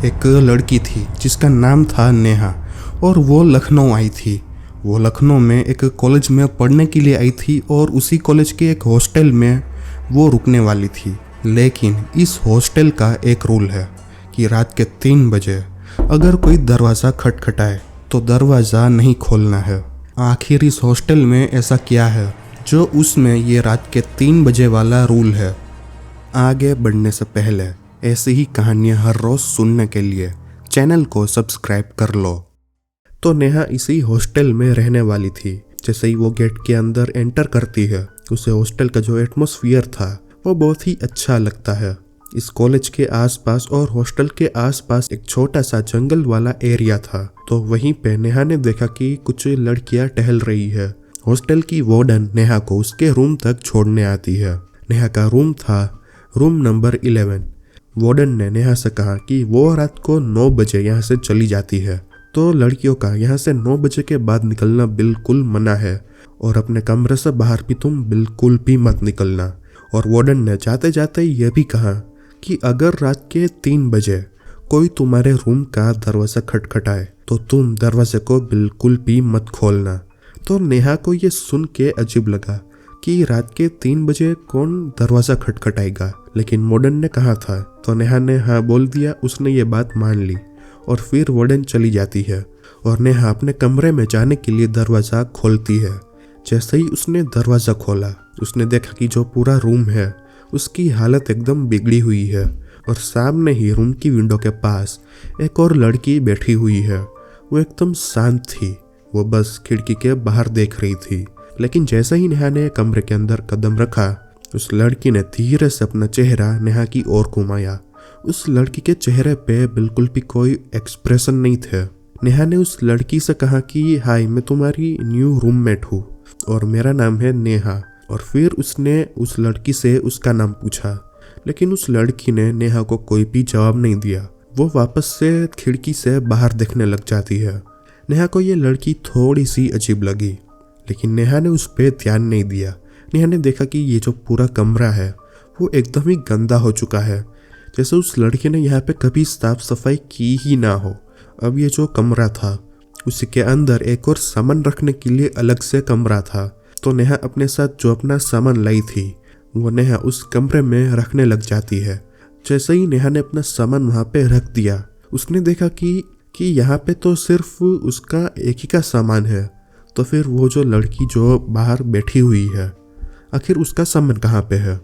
एक लड़की थी जिसका नाम था नेहा और वो लखनऊ आई थी। वो लखनऊ में एक कॉलेज में पढ़ने के लिए आई थी और उसी कॉलेज के एक हॉस्टल में वो रुकने वाली थी। लेकिन इस हॉस्टल का एक रूल है कि रात के 3 बजे अगर कोई दरवाज़ा खटखटाए तो दरवाज़ा नहीं खोलना है। आखिर इस हॉस्टल में ऐसा क्या है जो उसमें ये रात के 3 बजे वाला रूल है। आगे बढ़ने से पहले ऐसी ही कहानियाँ हर रोज़ सुनने के लिए चैनल को सब्सक्राइब कर लो। तो नेहा इसी हॉस्टल में रहने वाली थी। जैसे ही वो गेट के अंदर एंटर करती है, उसे हॉस्टल का जो एटमॉस्फेयर था वो बहुत ही अच्छा लगता है। इस कॉलेज के आसपास और हॉस्टल के आसपास एक छोटा सा जंगल वाला एरिया था। तो वहीं पे नेहा ने देखा कि कुछ लड़कियां टहल रही है। हॉस्टल की वार्डन नेहा को उसके रूम तक छोड़ने आती है। नेहा का रूम था रूम नंबर 11। वार्डन ने नेहा से कहा कि वो रात को 9 बजे यहाँ से चली जाती है, तो लड़कियों का यहाँ से 9 बजे के बाद निकलना बिल्कुल मना है और अपने कमरे से बाहर भी तुम बिल्कुल भी मत निकलना। और वार्डन ने जाते जाते ये भी कहा कि अगर रात के 3 बजे कोई तुम्हारे रूम का दरवाज़ा खटखटाए तो तुम दरवाजे को बिल्कुल भी मत खोलना। तो नेहा को ये सुन के अजीब लगा कि रात के 3 बजे कौन दरवाज़ा खटखटाएगा, लेकिन वार्डन ने कहा था तो नेहा ने हाँ बोल दिया। उसने ये बात मान ली और फिर वार्डन चली जाती है और नेहा अपने कमरे में जाने के लिए दरवाज़ा खोलती है। जैसे ही उसने दरवाज़ा खोला, उसने देखा कि जो पूरा रूम है उसकी हालत एकदम बिगड़ी हुई है और सामने ही रूम की विंडो के पास एक और लड़की बैठी हुई है। वो एकदम शांत थी, वो बस खिड़की के बाहर देख रही थी। लेकिन जैसे ही नेहा ने कमरे के अंदर कदम रखा, उस लड़की ने धीरे से अपना चेहरा नेहा की ओर घुमाया। उस लड़की के चेहरे पे बिल्कुल भी कोई एक्सप्रेशन नहीं थे। नेहा ने उस लड़की से कहा कि हाय, मैं तुम्हारी न्यू रूममेट हूँ और मेरा नाम है नेहा। और फिर उसने उस लड़की से उसका नाम पूछा, लेकिन उस लड़की ने नेहा को कोई भी जवाब नहीं दिया। वो वापस से खिड़की से बाहर देखने लग जाती है। नेहा को ये लड़की थोड़ी सी अजीब लगी, लेकिन नेहा ने उस पर ध्यान नहीं दिया। नेहा ने देखा कि ये जो पूरा कमरा है वो एकदम ही गंदा हो चुका है, जैसे उस लड़की ने यहाँ पे कभी साफ सफाई की ही ना हो। अब ये जो कमरा था उसी के अंदर एक और सामान रखने के लिए अलग से कमरा था। तो नेहा अपने साथ जो अपना सामान लाई थी वो नेहा उस कमरे में रखने लग जाती है। जैसे ही नेहा ने अपना सामान वहाँ पे रख दिया, उसने देखा कि यहाँ पे तो सिर्फ उसका एक ही का सामान है। तो फिर वो जो लड़की जो बाहर बैठी हुई है, आखिर उसका सामान कहाँ पे है?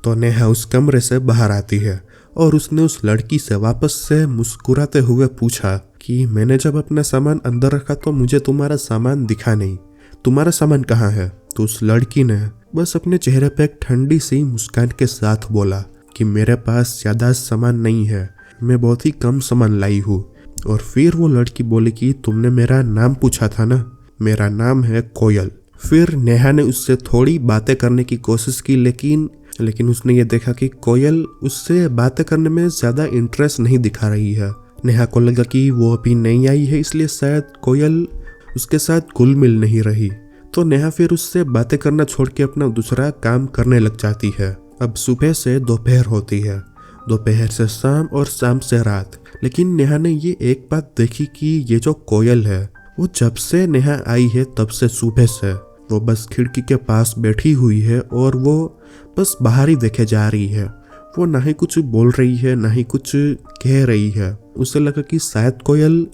तो नेहा उस कमरे से बाहर आती है और उसने उस लड़की से वापस से मुस्कुराते हुए पूछा कि मैंने जब अपना सामान अंदर रखा तो मुझे तुम्हारा सामान दिखा नहीं, तुम्हारा सामान कहाँ है? तो उस लड़की ने बस अपने चेहरे पे एक ठंडी सी मुस्कान के साथ बोला कि मेरे पास ज़्यादा सामान नहीं है, मैं बहुत ही कम सामान लाई हूँ। और फिर वो लड़की बोली कि तुमने मेरा नाम पूछा था ना, मेरा नाम है कोयल। फिर नेहा ने उससे थोड़ी बातें करने की कोशिश की, लेकिन उसने ये देखा कि कोयल उससे बातें करने में ज़्यादा इंटरेस्ट नहीं दिखा रही है। नेहा को लगा कि वो अभी नहीं आई है, इसलिए शायद कोयल उसके साथ घुल मिल नहीं रही। तो नेहा फिर उससे बातें करना छोड़ के अपना दूसरा काम करने लग जाती है। अब सुबह से दोपहर होती है, दोपहर से शाम और शाम से रात। लेकिन नेहा ने ये एक बात देखी कि ये जो कोयल है वो जब से नेहा आई है तब से सुबह से वो बस खिड़की के पास बैठी हुई है और वो बस बाहर ही देखे जा रही है। वो ना ही कुछ बोल रही है ना ही कुछ कह रही है। उसे लगा कि शायद कोयल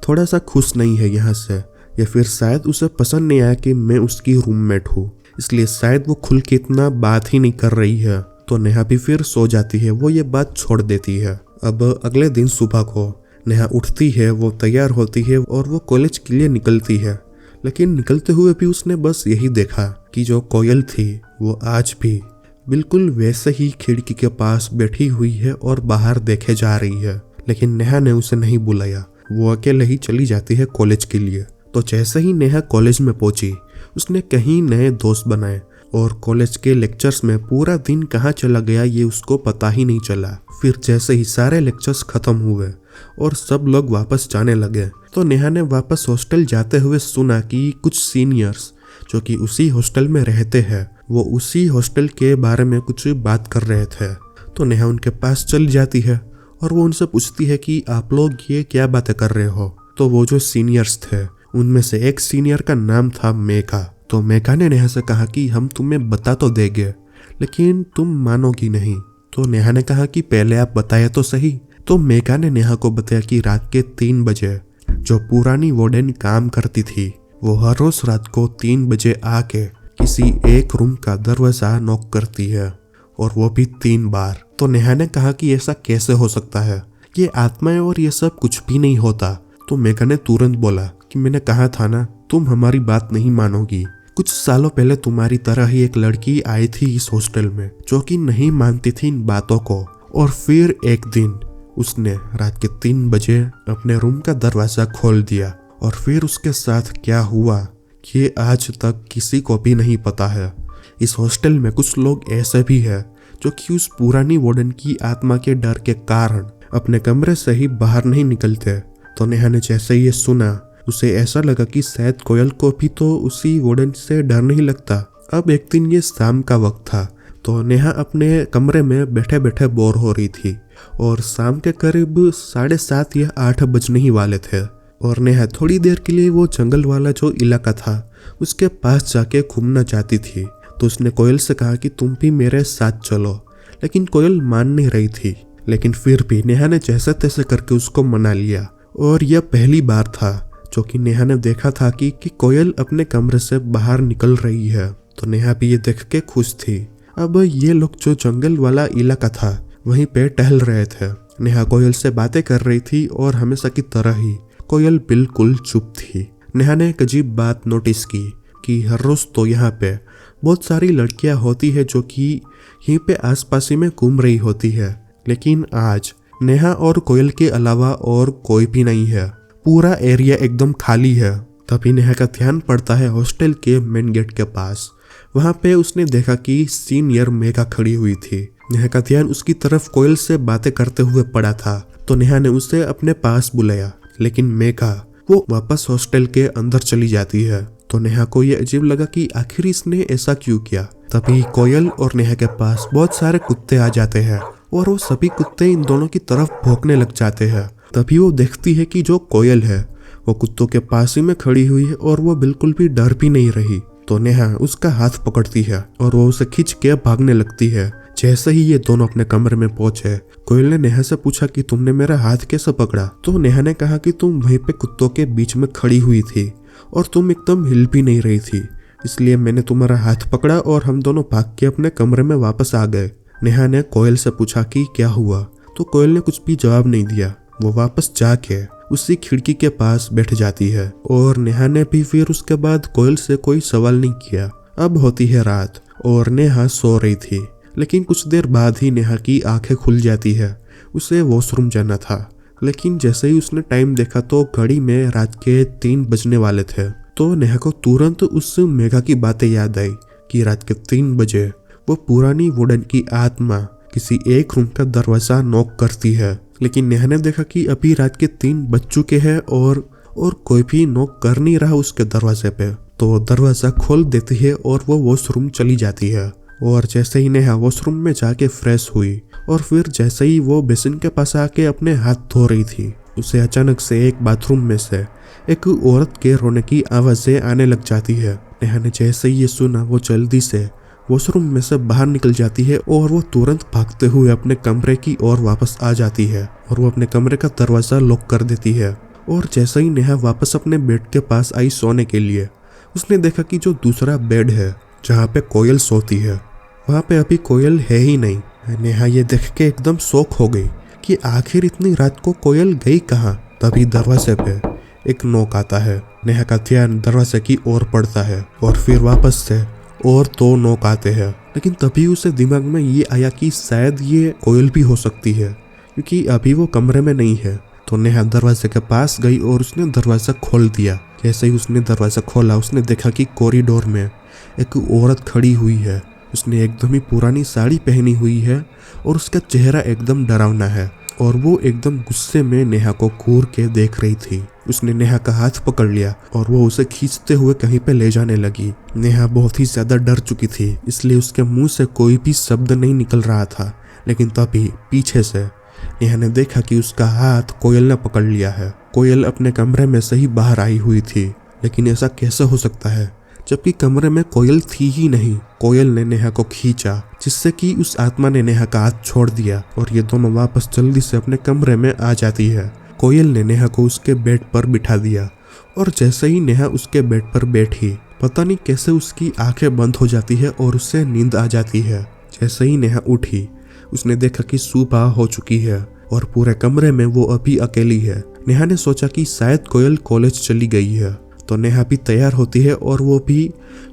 थोड़ा सा खुश नहीं है यहाँ से, या फिर शायद उसे पसंद नहीं आया कि मैं उसकी रूममेट हूँ, इसलिए शायद वो खुल के इतना बात ही नहीं कर रही है। तो नेहा भी फिर सो जाती है, वो ये बात छोड़ देती है। अब अगले दिन सुबह को नेहा उठती है, वो तैयार होती है और वो कॉलेज के लिए निकलती है। लेकिन निकलते हुए भी उसने बस यही देखा कि जो कोयल थी वो आज भी बिल्कुल वैसे ही खिड़की के पास बैठी हुई है और बाहर देखे जा रही है। लेकिन नेहा ने उसे नहीं बुलाया, वो अकेले ही चली जाती है कॉलेज के लिए। तो जैसे ही नेहा कॉलेज में पहुंची, उसने कहीं नए दोस्त बनाए और कॉलेज के लेक्चर्स में पूरा दिन कहाँ चला गया ये उसको पता ही नहीं चला। फिर जैसे ही सारे लेक्चर्स खत्म हुए और सब लोग वापस जाने लगे, तो नेहा ने वापस हॉस्टल जाते हुए सुना कि कुछ सीनियर्स जो कि उसी हॉस्टल में रहते हैं, वो उसी हॉस्टल के बारे में कुछ बात कर रहे थे। तो नेहा उनके पास चली जाती है और वो उनसे पूछती है कि आप लोग ये क्या बातें कर रहे हो। तो वो जो सीनियर्स थे उनमें से एक सीनियर का नाम था मेघा। तो मेघा ने नेहा से कहा कि हम तुम्हें बता तो देंगे लेकिन तुम मानोगी नहीं। तो नेहा ने कहा कि पहले आप बताया तो सही। तो मेघा ने नेहा को बताया कि रात के 3 बजे जो पुरानी वार्डन काम करती थी वो हर रोज रात को 3 बजे आके किसी एक रूम का दरवाजा नॉक करती है और वो भी 3 बार। तो नेहा ने कहा कि ऐसा कैसे हो सकता है, ये आत्माएं और ये सब कुछ भी नहीं होता। तो मेघा ने तुरंत बोला कि मैंने कहा था ना, तुम हमारी बात नहीं मानोगी। कुछ सालों पहले तुम्हारी तरह ही एक लड़की आई थी इस हॉस्टल में जो कि नहीं मानती थी इन बातों को, और फिर एक दिन उसने रात के 3 बजे अपने रूम का दरवाजा खोल दिया और फिर उसके साथ क्या हुआ ये आज तक किसी को भी नहीं पता है। इस हॉस्टल में कुछ लोग ऐसे भी हैं जो कि उस पुरानी वार्डन की आत्मा के डर के कारण अपने कमरे से ही बाहर नहीं निकलते। तो नेहा ने जैसे ये सुना उसे ऐसा लगा कि शायद कोयल को भी तो उसी वार्डन से डर नहीं लगता। अब एक दिन ये शाम का वक्त था तो नेहा अपने कमरे में बैठे बैठे बोर हो रही थी और शाम के करीब 7:30 या 8 बजने ही वाले थे और नेहा थोड़ी देर के लिए वो जंगल वाला जो इलाका था उसके पास जाके घूमना चाहती थी। तो उसने कोयल से कहा कि तुम भी मेरे साथ चलो, लेकिन कोयल मान नहीं रही थी। लेकिन फिर भी नेहा ने जैसे तैसे करके उसको मना लिया और यह पहली बार था जो कि नेहा ने देखा था कि कोयल अपने कमरे से बाहर निकल रही है। तो नेहा भी ये देख के खुश थी। अब ये लोग जो जंगल वाला इलाका था वहीं पे टहल रहे थे। नेहा कोयल से बातें कर रही थी और हमेशा की तरह ही कोयल बिल्कुल चुप थी। नेहा ने एक अजीब बात नोटिस की कि हर रोज तो यहाँ पे बहुत सारी लड़कियां होती है जो कि यहीं पे आसपास ही में घूम रही होती है, लेकिन आज नेहा और कोयल के अलावा और कोई भी नहीं है। पूरा एरिया एकदम खाली है। तभी नेहा का ध्यान पड़ता है हॉस्टल के मेन गेट के पास। वहां पे उसने देखा कि सीनियर मेघा खड़ी हुई थी। नेहा का ध्यान उसकी तरफ कोयल से बातें करते हुए पड़ा था। तो नेहा ने उसे अपने पास बुलाया, लेकिन मेघा वो वापस हॉस्टल के अंदर चली जाती है। तो नेहा को ये अजीब लगा कि आखिर इसने ऐसा क्यों किया। तभी कोयल और नेहा के पास बहुत सारे कुत्ते आ जाते हैं और वो सभी कुत्ते इन दोनों की तरफ भौंकने लग जाते हैं। तभी वो देखती है कि जो कोयल है वो कुत्तों के पास ही में खड़ी हुई है और वो बिल्कुल भी डर भी नहीं रही। तो नेहा उसका हाथ पकड़ती है और वो उसे खींच के भागने लगती है। जैसे ही ये दोनों अपने कमरे में पहुंचे, कोयल ने नेहा से पूछा कि तुमने मेरा हाथ कैसे पकड़ा। तो नेहा ने कहा कि तुम वहीं पे कुत्तों के बीच में खड़ी हुई थी और तुम एकदम हिल भी नहीं रही थी, इसलिए मैंने तुम्हारा हाथ पकड़ा और हम दोनों भाग के अपने कमरे में वापस आ गए। नेहा ने कोयल से पूछा कि क्या हुआ। तो कोयल ने कुछ भी जवाब नहीं दिया। वो वापस जाके उसी खिड़की के पास बैठ जाती है और नेहा ने भी फिर उसके बाद कोयल से कोई सवाल नहीं किया। अब होती है रात और नेहा सो रही थी, लेकिन कुछ देर बाद ही नेहा की आंखें खुल जाती है। उसे वॉशरूम जाना था, लेकिन जैसे ही उसने टाइम देखा तो घड़ी में रात के 3 बजने वाले थे। तो नेहा को तुरंत उस मेघा की बातें याद आई कि रात के 3 बजे वो पुरानी वुडन की आत्मा किसी एक रूम का दरवाजा नॉक करती है। लेकिन नेहा ने देखा कि अभी रात के 3 बज चुके हैं और कोई भी नॉक कर नहीं रहा उसके दरवाजे पे। तो दरवाजा खोल देती है और वो वॉशरूम चली जाती है। और जैसे ही नेहा वॉशरूम में जाके फ्रेश हुई और फिर जैसे ही वो बेसिन के पास आके अपने हाथ धो रही थी, उसे अचानक से एक बाथरूम में से एक औरत के रोने की आवाजें आने लग जाती है। नेहा ने जैसे ही ये सुना वो जल्दी से वॉशरूम में से बाहर निकल जाती है और वो तुरंत भागते हुए अपने कमरे की ओर वापस आ जाती है और वो अपने कमरे का दरवाजा लॉक कर देती है। और जैसे ही नेहा वापस अपने बेड के पास आई सोने के लिए, उसने देखा कि जो दूसरा बेड है जहाँ पे कोयल सोती है वहाँ पे अभी कोयल है ही नहीं। नेहा ये देख के एकदम शॉक हो गई कि आखिर इतनी रात को कोयल गई कहाँ। तभी दरवाजे पे एक नॉक आता है। नेहा का ध्यान दरवाजे की ओर पड़ता है और फिर वापस से और 2 नॉक आते हैं। लेकिन तभी उसे दिमाग में ये आया कि शायद ये कोयल भी हो सकती है क्योंकि अभी वो कमरे में नहीं है। तो नेहा दरवाजे के पास गई और उसने दरवाजा खोल दिया। जैसे ही उसने दरवाजा खोला, उसने देखा कि कॉरिडोर में एक औरत खड़ी हुई है। उसने एकदम ही पुरानी साड़ी पहनी हुई है और उसका चेहरा एकदम डरावना है और वो एकदम गुस्से में नेहा को घूर के देख रही थी। उसने नेहा का हाथ पकड़ लिया और वो उसे खींचते हुए कहीं पे ले जाने लगी। नेहा बहुत ही ज्यादा डर चुकी थी, इसलिए उसके मुंह से कोई भी शब्द नहीं निकल रहा था। लेकिन तभी पीछे से नेहा ने देखा कि उसका हाथ कोयल ने पकड़ लिया है। कोयल अपने कमरे में से ही बाहर आई हुई थी, लेकिन ऐसा कैसे हो सकता है जबकि कमरे में कोयल थी ही नहीं। कोयल ने नेहा को खींचा, जिससे कि उस आत्मा ने नेहा का हाथ छोड़ दिया और ये दोनों वापस जल्दी से अपने कमरे में आ जाती है। कोयल ने नेहा को उसके बेड पर बिठा दिया और जैसे ही नेहा उसके बेड पर बैठी, पता नहीं कैसे उसकी आंखें बंद हो जाती है और उससे नींद आ जाती है। जैसे ही नेहा उठी, उसने देखा कि सुबह हो चुकी है और पूरे कमरे में वो अभी अकेली है। नेहा ने सोचा कि शायद कोयल कॉलेज चली गई है, तो नेहा भी तैयार होती है और वो भी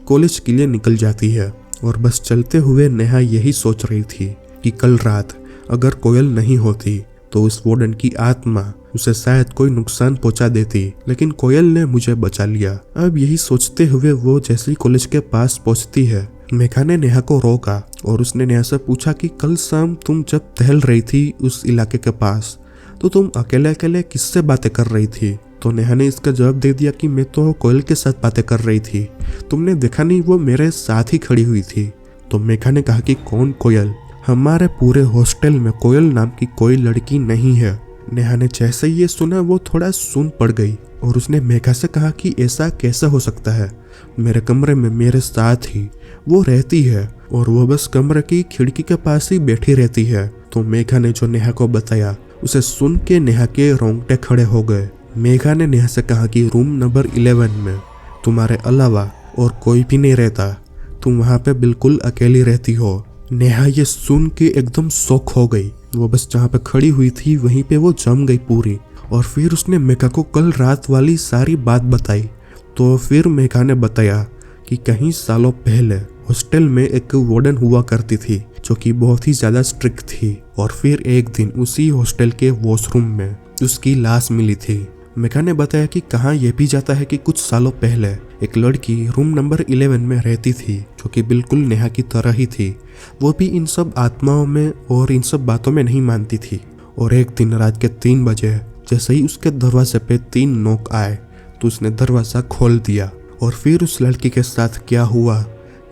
कॉलेज के लिए निकल जाती है। और बस चलते हुए नेहा यही सोच रही थी कि कल रात अगर कोयल नहीं होती तो उस वार्डन की आत्मा उसे शायद कोई नुकसान पहुंचा देती, लेकिन कोयल ने मुझे बचा लिया। अब यही सोचते हुए वो जैसे ही कॉलेज के पास पहुंचती है, मेघा ने नेहा को रोका और उसने नेहा से पूछा कि कल शाम तुम जब टहल रही थी उस इलाके के पास, तो तुम अकेले अकेले किससे बातें कर रही थी? तो नेहा ने इसका जवाब दे दिया कि मैं तो कोयल के साथ बातें कर रही थी, तुमने देखा नहीं वो मेरे साथ ही खड़ी हुई थी। तो मेघा ने कहा कि कौन कोयल? हमारे पूरे हॉस्टल में कोयल नाम की कोई लड़की नहीं है। नेहा ने जैसे ही ये सुना वो थोड़ा सुन पड़ गई और उसने मेघा से कहा कि ऐसा कैसे हो सकता है, मेरे कमरे में मेरे साथ ही वो रहती है और वो बस कमरे की खिड़की के पास ही बैठी रहती है। तो मेघा ने जो नेहा को बताया, उसे सुन के नेहा के रोंगटे खड़े हो गए। मेघा ने नेहा से कहा कि रूम नंबर 11 में तुम्हारे अलावा और कोई भी नहीं रहता, तुम वहाँ पे बिल्कुल अकेली रहती हो। नेहा ये सुन के एकदम शॉक हो गई। वो बस जहाँ पे खड़ी हुई थी वहीं पे वो जम गई पूरी। और फिर उसने मेघा को कल रात वाली सारी बात बताई। तो फिर मेघा ने बताया कि कई सालों पहले हॉस्टल में एक वार्डन हुआ करती थी जो कि बहुत ही ज्यादा स्ट्रिक्ट थी, और फिर एक दिन उसी हॉस्टल के वॉशरूम में उसकी लाश मिली थी। मेघा ने बताया कि कहाँ यह भी जाता है कि कुछ सालों पहले एक लड़की रूम नंबर 11 में रहती थी जो कि बिल्कुल नेहा की तरह ही थी। वो भी इन सब आत्माओं में और इन सब बातों में नहीं मानती थी। और एक दिन रात के 3 बजे जैसे ही उसके दरवाजे पे 3 नॉक आए तो उसने दरवाजा खोल दिया। और फिर उस लड़की के साथ क्या हुआ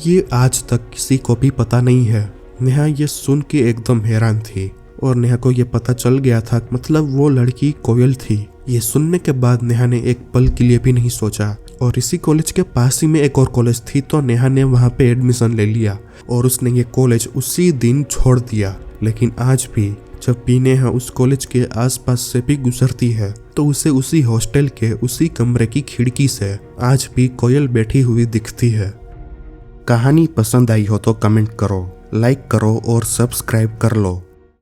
ये आज तक किसी को भी पता नहीं है। नेहा ये सुन के एकदम हैरान थी और नेहा को ये पता चल गया था, मतलब वो लड़की कोयल थी। ये सुनने के बाद नेहा ने एक पल के लिए भी नहीं सोचा। और इसी कॉलेज के पास ही में एक और कॉलेज थी, तो नेहा ने वहाँ पे एडमिशन ले लिया और उसने ये कॉलेज उसी दिन छोड़ दिया। लेकिन आज भी जब भी नेहा उस कॉलेज के आसपास से भी गुजरती है तो उसे उसी हॉस्टल के उसी कमरे की खिड़की से आज भी कोयल बैठी हुई दिखती है। कहानी पसंद आई हो तो कमेंट करो, लाइक करो और सब्सक्राइब कर लो।